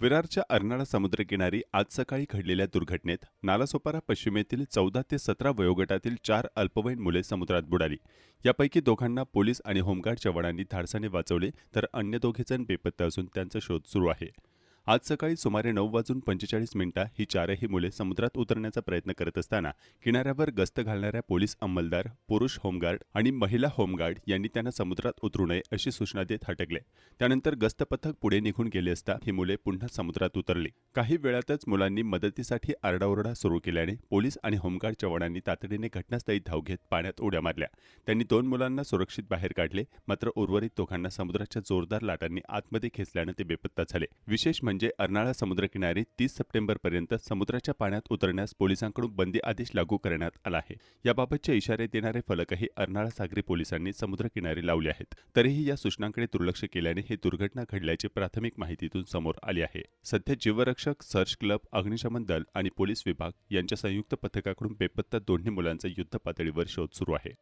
विरारच्या अर्नाळा समुद्रकिनारी आज सकाळी घडलेल्या दुर्घटनेत नालासोपारा पश्चिमेतील 14 ते 17 वयोगटातील 4 अल्पवयीन मुले समुद्रात बुडाली। यापैकी दोघांना पोलीस आणि होमगार्ड जवानांनी धाडसाने वाचवले, तर अन्य दोघे जण बेपत्ता असून त्यांचा शोध सुरू आहे। आज सकाळी सुमारे 9:45 ही चारही मुले समुद्रात उतरण्याचा प्रयत्न करत असताना किनाऱ्यावर गस्त घालणाऱ्या पोलीस अंमलदार, पुरुष होमगार्ड आणि महिला होमगार्ड यांनी त्यांना समुद्रात उतरू नये अशी सूचना देत हटकले। त्यानंतर गस्त पथक पुढे निघून गेले असता ही मुले पुन्हा समुद्रात उतरली। काही वेळातच मुलांनी मदतीसाठी आरडाओरडा सुरू केल्याने पोलीस आणि होमगार्ड जवानांनी तातडीने घटनास्थळी धाव घेत पाण्यात उड्या मारल्या। त्यांनी 2 मुलांना सुरक्षित बाहेर काढले, मात्र उर्वरित दोघांना समुद्राच्या जोरदार लाटांनी आतमध्ये खेचल्याने ते बेपत्ता झाले। विशेष म्हणजे अर्नाळा समुद्रकिनारी 30 सप्टेंबरपर्यंत समुद्राच्या पाण्यात उतरण्यास पोलिसांकडून बंदी आदेश लागू करण्यात आला आहे। याबाबतचे इशारे देणारे फलकही अर्नाळा सागरी पोलिसांनी समुद्रकिनारी लावले आहेत। तरीही या सूचनांकडे दुर्लक्ष केल्याने ही दुर्घटना घडल्याची प्राथमिक माहितीतून समोर आली आहे। सध्या जीवरक्षक, सर्च क्लब, अग्निशमन दल आणि पोलीस विभाग यांच्या संयुक्त पथकाकडून बेपत्ता दोन्ही मुलांचा युद्धपातळीवर शोध सुरू आहे।